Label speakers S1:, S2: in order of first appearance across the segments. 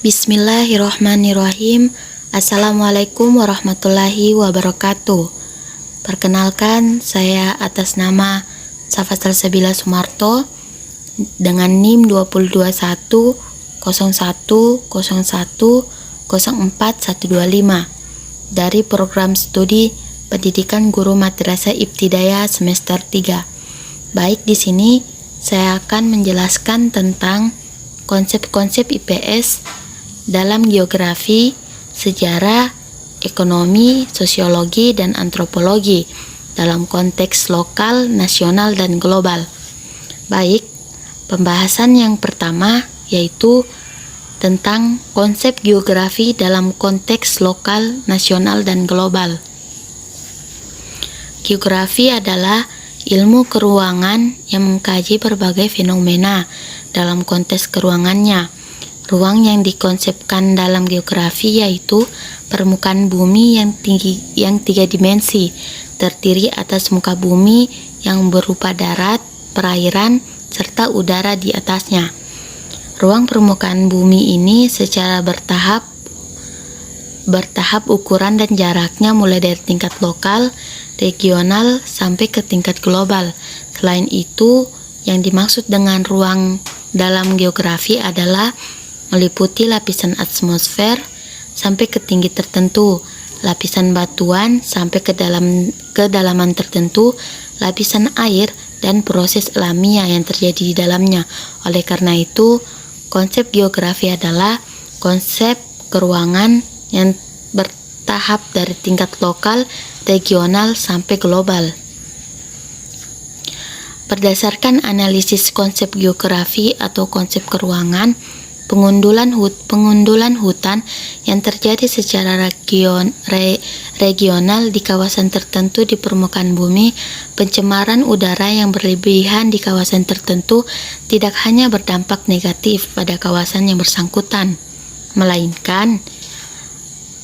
S1: Bismillahirrohmanirrohim. Assalamualaikum warahmatullahi wabarakatuh. Perkenalkan, saya atas nama Safa Salsabila Sumarto dengan NIM 22101010425 dari program studi Pendidikan Guru Madrasah Ibtidaiyah semester 3. Baik, di sini saya akan menjelaskan tentang konsep-konsep IPS dalam geografi, sejarah, ekonomi, sosiologi, dan antropologi dalam konteks lokal, nasional, dan global. Baik, pembahasan yang pertama yaitu tentang konsep geografi dalam konteks lokal, nasional, dan global. Geografi adalah ilmu keruangan yang mengkaji berbagai fenomena dalam konteks keruangannya. Ruang yang dikonsepkan dalam geografi yaitu permukaan bumi yang tiga dimensi, terdiri atas muka bumi yang berupa darat, perairan, serta udara di atasnya. Ruang permukaan bumi ini secara bertahap ukuran dan jaraknya mulai dari tingkat lokal, regional, sampai ke tingkat global. Selain itu, yang dimaksud dengan ruang dalam geografi adalah meliputi lapisan atmosfer sampai ke tinggi tertentu, lapisan batuan sampai ke kedalaman tertentu, lapisan air, dan proses alamiah yang terjadi di dalamnya. Oleh karena itu, konsep geografi adalah konsep keruangan yang bertahap dari tingkat lokal, regional, sampai global. Berdasarkan analisis konsep geografi atau konsep keruangan, pengundulan hutan yang terjadi secara regional di kawasan tertentu di permukaan bumi, pencemaran udara yang berlebihan di kawasan tertentu tidak hanya berdampak negatif pada kawasan yang bersangkutan, melainkan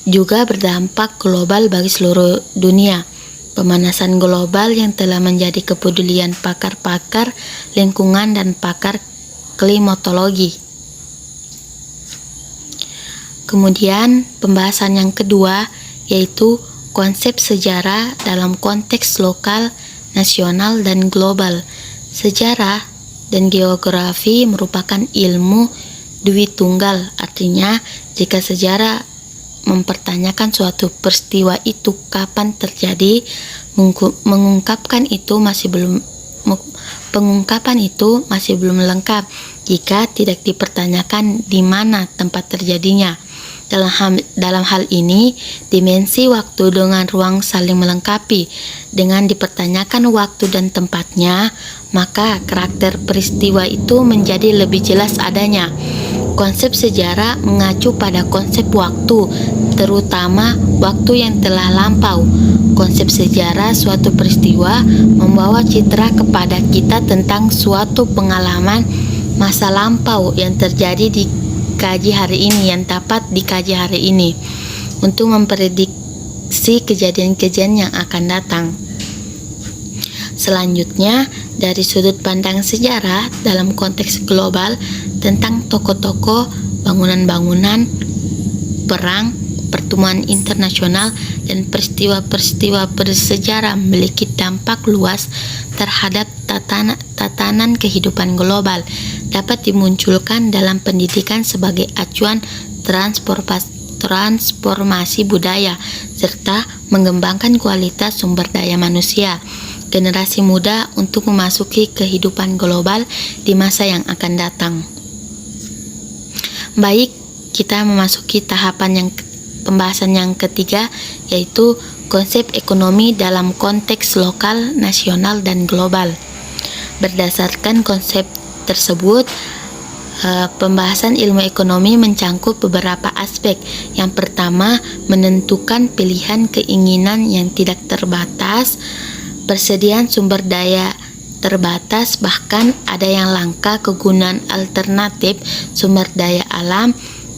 S1: juga berdampak global bagi seluruh dunia. Pemanasan global yang telah menjadi kepedulian pakar-pakar lingkungan dan pakar klimatologi. Kemudian pembahasan yang kedua yaitu konsep sejarah dalam konteks lokal, nasional, dan global. Sejarah dan geografi merupakan ilmu dwi tunggal, artinya jika sejarah mempertanyakan suatu peristiwa itu kapan terjadi, pengungkapan itu masih belum lengkap jika tidak dipertanyakan di mana tempat terjadinya. Dalam hal ini, dimensi waktu dengan ruang saling melengkapi. Dengan dipertanyakan waktu dan tempatnya, maka karakter peristiwa itu menjadi lebih jelas adanya. Konsep sejarah mengacu pada konsep waktu, terutama waktu yang telah lampau. Konsep sejarah suatu peristiwa membawa citra kepada kita tentang suatu pengalaman masa lampau yang terjadi di kaji hari ini, yang dapat dikaji hari ini untuk memprediksi kejadian-kejadian yang akan datang. Selanjutnya, dari sudut pandang sejarah dalam konteks global, tentang tokoh-tokoh, bangunan-bangunan, perang, pertemuan internasional, dan peristiwa-peristiwa bersejarah memiliki dampak luas terhadap tatanan kehidupan global, dapat dimunculkan dalam pendidikan sebagai acuan transformasi budaya, serta mengembangkan kualitas sumber daya manusia generasi muda untuk memasuki kehidupan global di masa yang akan datang. Baik, kita memasuki tahapan pembahasan yang ketiga, yaitu konsep ekonomi dalam konteks lokal, nasional, dan global. Berdasarkan konsep tersebut, pembahasan ilmu ekonomi mencangkup beberapa aspek. Yang pertama, menentukan pilihan keinginan yang tidak terbatas, persediaan sumber daya terbatas, bahkan ada yang langka, kegunaan alternatif sumber daya alam,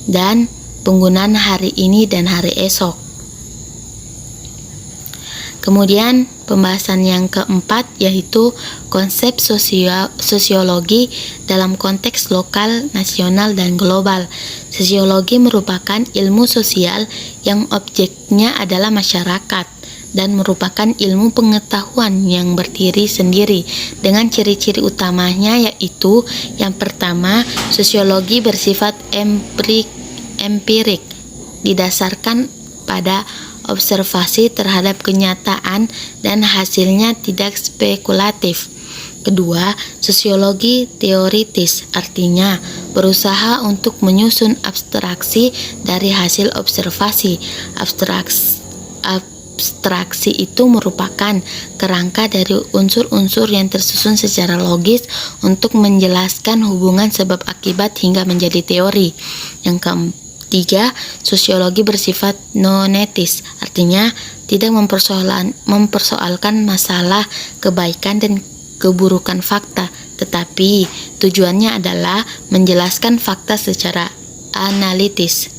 S1: dan penggunaan hari ini dan hari esok. Kemudian pembahasan yang keempat yaitu konsep sosiologi dalam konteks lokal, nasional, dan global. Sosiologi merupakan ilmu sosial yang objeknya adalah masyarakat dan merupakan ilmu pengetahuan yang berdiri sendiri dengan ciri-ciri utamanya yaitu yang pertama, sosiologi bersifat empirik, didasarkan pada observasi terhadap kenyataan dan hasilnya tidak spekulatif. Kedua, sosiologi teoritis, artinya berusaha untuk menyusun abstraksi dari hasil observasi. Abstraksi itu merupakan kerangka dari unsur-unsur yang tersusun secara logis untuk menjelaskan hubungan sebab akibat hingga menjadi teori. Yang ketiga, sosiologi bersifat nonetis, artinya tidak mempersoalkan masalah kebaikan dan keburukan fakta, tetapi tujuannya adalah menjelaskan fakta secara analitis.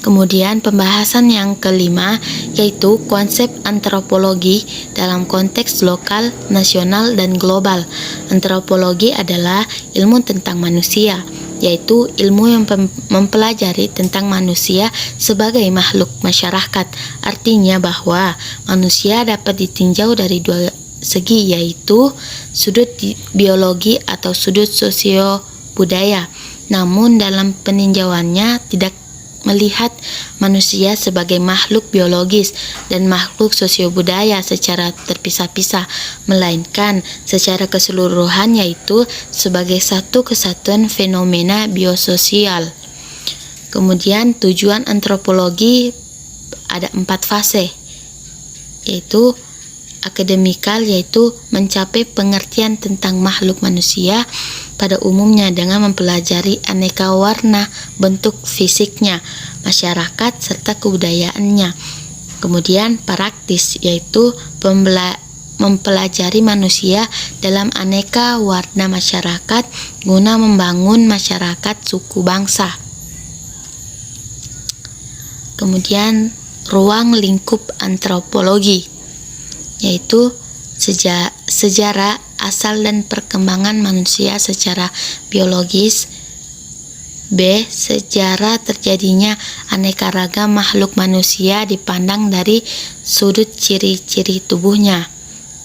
S1: Kemudian pembahasan yang kelima yaitu konsep antropologi dalam konteks lokal, nasional, dan global. Antropologi adalah ilmu tentang manusia, yaitu ilmu yang mempelajari tentang manusia sebagai makhluk masyarakat. Artinya bahwa manusia dapat ditinjau dari dua segi, yaitu sudut biologi atau sudut sosio-budaya. Namun dalam peninjauannya tidak melihat manusia sebagai makhluk biologis dan makhluk sosiobudaya secara terpisah-pisah, melainkan secara keseluruhan, yaitu sebagai satu kesatuan fenomena biososial. Kemudian tujuan antropologi ada 4 fase, yaitu akademikal, yaitu mencapai pengertian tentang makhluk manusia pada umumnya dengan mempelajari aneka warna, bentuk fisiknya, masyarakat, serta kebudayaannya. Kemudian praktis, yaitu mempelajari manusia dalam aneka warna masyarakat guna membangun masyarakat suku bangsa. Kemudian ruang lingkup antropologi, yaitu sejarah asal dan perkembangan manusia secara biologis. B. Sejarah terjadinya aneka ragam makhluk manusia dipandang dari sudut ciri-ciri tubuhnya.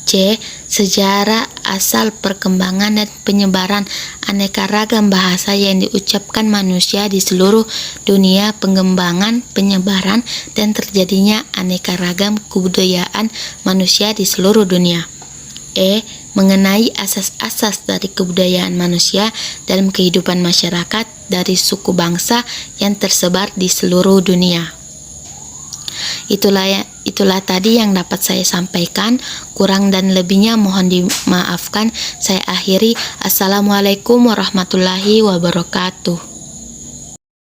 S1: C. Sejarah asal perkembangan dan penyebaran aneka ragam bahasa yang diucapkan manusia di seluruh dunia, pengembangan, penyebaran, dan terjadinya aneka ragam kebudayaan manusia di seluruh dunia. E. Mengenai asas-asas dari kebudayaan manusia dalam kehidupan masyarakat dari suku bangsa yang tersebar di seluruh dunia. Itulah tadi yang dapat saya sampaikan. Kurang dan lebihnya mohon dimaafkan. Saya akhiri. Assalamualaikum warahmatullahi wabarakatuh.